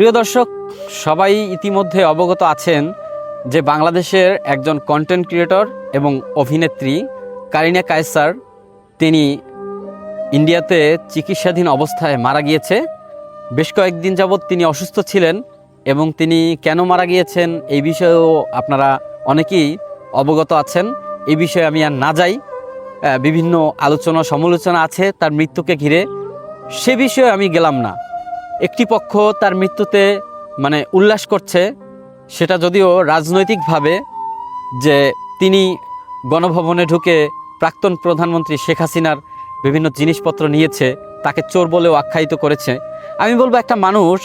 প্রিয় দর্শক, সবাই ইতিমধ্যে অবগত আছেন যে বাংলাদেশের একজন কন্টেন্ট ক্রিয়েটর এবং অভিনেত্রী কারিনা কায়সার তিনি ইন্ডিয়াতে চিকিৎসাধীন অবস্থায় মারা গিয়েছে। বেশ কয়েকদিন যাবৎ তিনি অসুস্থ ছিলেন এবং তিনি কেন মারা গিয়েছেন এই বিষয়েও আপনারা অনেকেই অবগত আছেন। এই বিষয়ে আমি আর না যাই, বিভিন্ন আলোচনা সমালোচনা আছে তার মৃত্যুকে ঘিরে, সে বিষয়ে আমি গেলাম না। একটি পক্ষ তার মৃত্যুতে উল্লাস করছে, সেটা যদিও রাজনৈতিকভাবে, যে তিনি গণভবনে ঢুকে প্রাক্তন প্রধানমন্ত্রী শেখ হাসিনার বিভিন্ন জিনিসপত্র নিয়েছে, তাকে চোর বলেও আখ্যায়িত করেছে। আমি বলবো, একটা মানুষ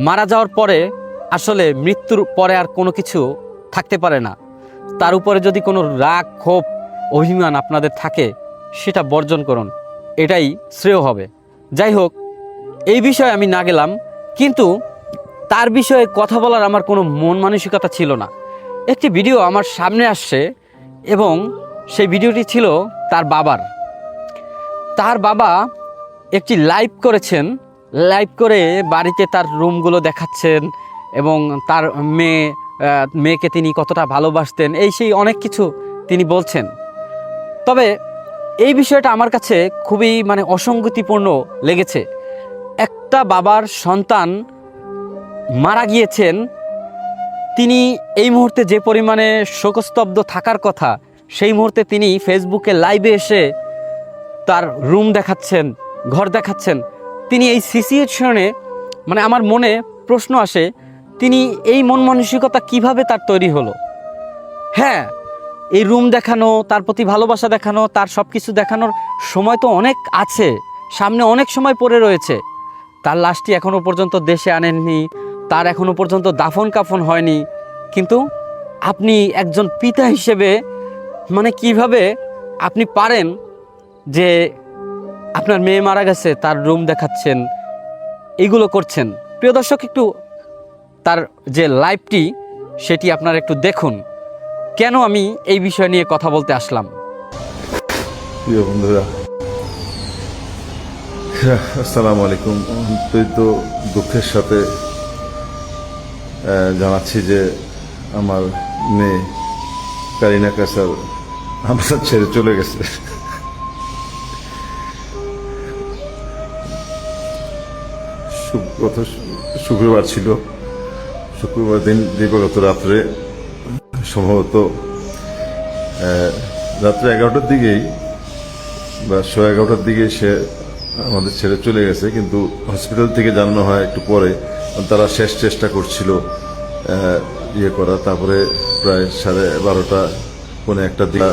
মারা যাওয়ার পরে আসলে মৃত্যুর পরে আর কোনো কিছু থাকতে পারে না। তার উপরে যদি কোনো রাগ, ক্ষোভ, অভিমান আপনাদের থাকে, সেটা বর্জন করুন, এটাই শ্রেয় হবে। যাই হোক, এই বিষয়ে আমি না গেলাম, কিন্তু তার বিষয়ে কথা বলার আমার কোনো মন মানসিকতা ছিল না। একটি ভিডিও আমার সামনে আসছে এবং সেই ভিডিওটি ছিল তার বাবার। তার বাবা একটি লাইভ করেছেন, লাইভ করে বাড়িতে তার রুমগুলো দেখাচ্ছেন এবং তার মেয়েকে তিনি কতটা ভালোবাসতেন, এই সেই অনেক কিছু তিনি বলছেন। তবে এই বিষয়টা আমার কাছে খুবই অসঙ্গতিপূর্ণ লেগেছে। একটা বাবার সন্তান মারা গিয়েছেন, তিনি এই মুহূর্তে যে পরিমাণে শোকস্তব্ধ থাকার কথা, সেই মুহূর্তে তিনি ফেসবুকে লাইভে এসে তার রুম দেখাচ্ছেন, ঘর দেখাচ্ছেন। তিনি এই সিচুয়েশনে আমার মনে প্রশ্ন আসে, তিনি এই মন মানসিকতা কীভাবে তার তৈরি হলো? হ্যাঁ, এই রুম দেখানো, তার প্রতি ভালোবাসা দেখানো, তার সব কিছু দেখানোর সময় তো অনেক আছে, সামনে অনেক সময় পড়ে রয়েছে। তার লাশটি এখনও পর্যন্ত দেশে আনেননি, তার এখনও পর্যন্ত দাফন কাফন হয়নি। কিন্তু আপনি একজন পিতা হিসেবে কিভাবে আপনি পারেন যে আপনার মেয়ে মারা গেছে, তার রুম দেখাচ্ছেন, এগুলো করছেন? প্রিয় দর্শক, একটু তার যে লাইভটি সেটি আপনারা একটু দেখুন, কেন আমি এই বিষয় নিয়ে কথা বলতে আসলাম। প্রিয় বন্ধুরা, আসসালামু আলাইকুম। তো দুঃখের সাথে জানাচ্ছি যে আমার মেয়ে কারিনা কায়সার আমাদের ছেড়ে চলে গেছে। শুক্রবার ছিল, শুক্রবার দিন দিবাগত রাত্রে, সম্ভবত রাত্রে 11টার দিকেই বা 11:30টার দিকে সে আমাদের ছেড়ে চলে গেছে। কিন্তু হসপিটাল থেকে জানানো হয় একটু পরে, তারা শেষ চেষ্টা করছিল করা। তারপরে প্রায় 12:30 পৌনে 1টার দিকে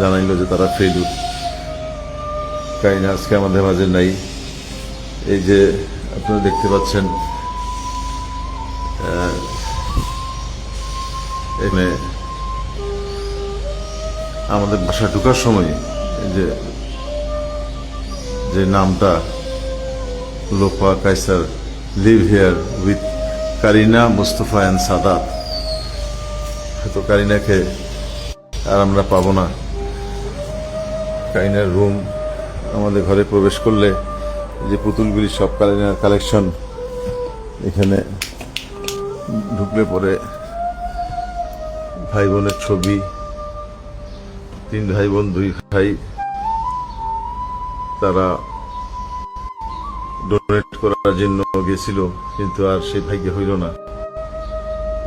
জানাইলো যে তারা ফেলুর। কারিনা আজকে আমাদের মাঝে নাই। এই যে আপনারা দেখতে পাচ্ছেন, এখানে আমাদের বাসা ঢোকার সময় যে নামটা Lopa Kaiser live here with Karina, Mustafa and Sadat, হয়তো কারিনাকে আর আমরা পাবো না। কারিনার রুম, আমাদের ঘরে প্রবেশ করলে যে পুতুলগুলি সব কারিনার কালেকশন, এখানে ঢুকলে পরে ভাই বোনের ছবি, 3 ভাই বোন 2 ভাই, তারা ডোনেট করার জন্য গেছিল, কিন্তু আর সেই ভাগ্য হইল না।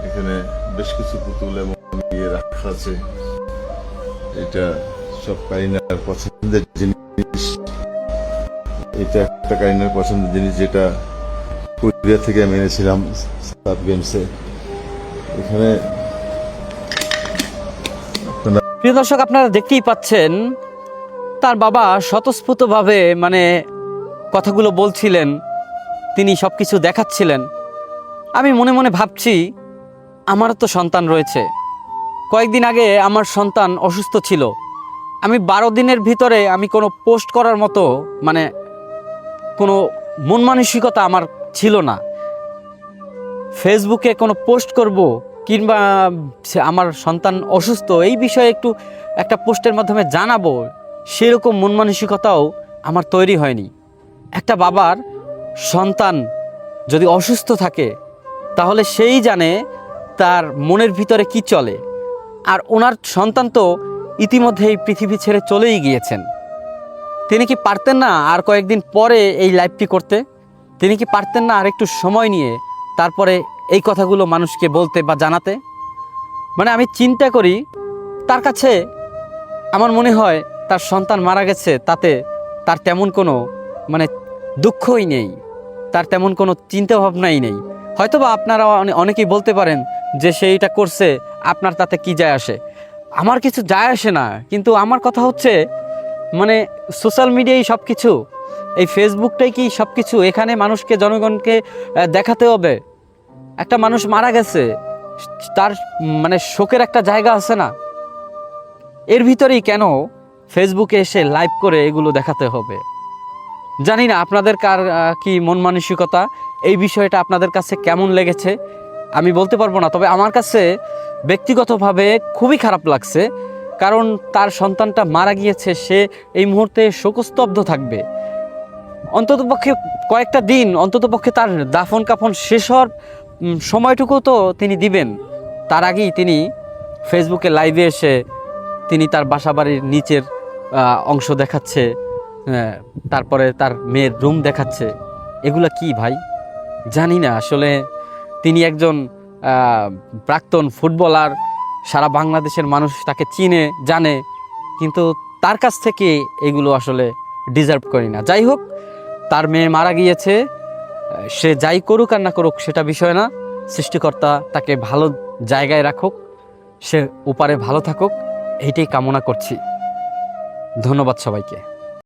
এখানে বেশ কিছু পুতুল এবং ইয়ে রাখা আছে, এটা সব কারিনার পছন্দের জিনিস। এটা একটা কারিনার পছন্দের জিনিস, যেটা কোরিয়া থেকে আমি এনেছিলাম সাত গেমসে। এখানে প্রিয় দর্শক, আপনারা দেখতেই পাচ্ছেন তার বাবা স্বতঃস্ফূর্তভাবে কথাগুলো বলছিলেন, তিনি সব কিছু দেখাচ্ছিলেন। আমি মনে মনে ভাবছি, আমারও তো সন্তান রয়েছে। কয়েকদিন আগে আমার সন্তান অসুস্থ ছিল। আমি 12 দিনের ভিতরে আমি কোনো পোস্ট করার মতো কোনো মন মানসিকতা আমার ছিল না। ফেসবুকে কোনো পোস্ট করব কিংবা আমার সন্তান অসুস্থ এই বিষয়ে একটা পোস্টের মাধ্যমে জানাবো, সেরকম মন মানসিকতাও আমার তৈরি হয়নি। একটা বাবার সন্তান যদি অসুস্থ থাকে তাহলে সেই জানে তার মনের ভিতরে কি চলে। আর ওনার সন্তান তো ইতিমধ্যে এই পৃথিবী ছেড়ে চলেই গিয়েছেন। তিনি কি পারতেন না আর কয়েকদিন পরে এই লাইভটি করতে? তিনি কি পারতেন না আর একটু সময় নিয়ে তারপরে এই কথাগুলো মানুষকে বলতে বা জানাতে? মানে আমি চিন্তা করি, তার কাছে আমার মনে হয় তার সন্তান মারা গেছে, তাতে তার তেমন কোনো মানে দুঃখই নেই, তার তেমন কোনো চিন্তা ভাবনাই নেই। হয়তোবা আপনারা অনেকেই বলতে পারেন যে সেইটা করছে, আপনার তাতে কি যায় আসে? আমার কিছু যায় আসে না, কিন্তু আমার কথা হচ্ছে মানে সোশ্যাল মিডিয়াই সব কিছু, এই ফেসবুকটাই কি সব কিছু? এখানে মানুষকে, জনগণকে দেখাতে হবে একটা মানুষ মারা গেছে, তার মানে শোকের একটা জায়গা আছে না? এর ভিতরেই কেন ফেসবুকে এসে লাইভ করে এগুলো দেখাতে হবে? জানি না আপনাদের কার কি মন মানসিকতা, এই বিষয়টা আপনাদের কাছে কেমন লেগেছে আমি বলতে পারবো না। তবে আমার কাছে ব্যক্তিগতভাবে খুবই খারাপ লাগছে, কারণ তার সন্তানটা মারা গিয়েছে, সে এই মুহূর্তে শোকস্তব্ধ থাকবে। অন্ততপক্ষে কয়েকটা দিন, অন্ততপক্ষে তার দাফন কাফন শেষ হওয়ার সময়টুকু তো তিনি দিবেন। তার আগেই তিনি ফেসবুকে লাইভে এসে তিনি তার বাসাবাড়ির নিচের অংশ দেখাচ্ছে, তারপরে তার মেয়ের রুম দেখাচ্ছে। এগুলা কি ভাই? জানি না আসলে। তিনি একজন প্রাক্তন ফুটবলার, সারা বাংলাদেশের মানুষ তাকে চিনে জানে, কিন্তু তার কাছ থেকে এগুলো আসলে ডিজার্ভ করি না। যাই হোক, তার মেয়ে মারা গিয়েছে, সে যাই করুক আর না করুক সেটা বিষয় না। সৃষ্টিকর্তা তাকে ভালো জায়গায় রাখুক, সে ওপারে ভালো থাকুক, এইটাই কামনা করছি। ধন্যবাদ সবাইকে।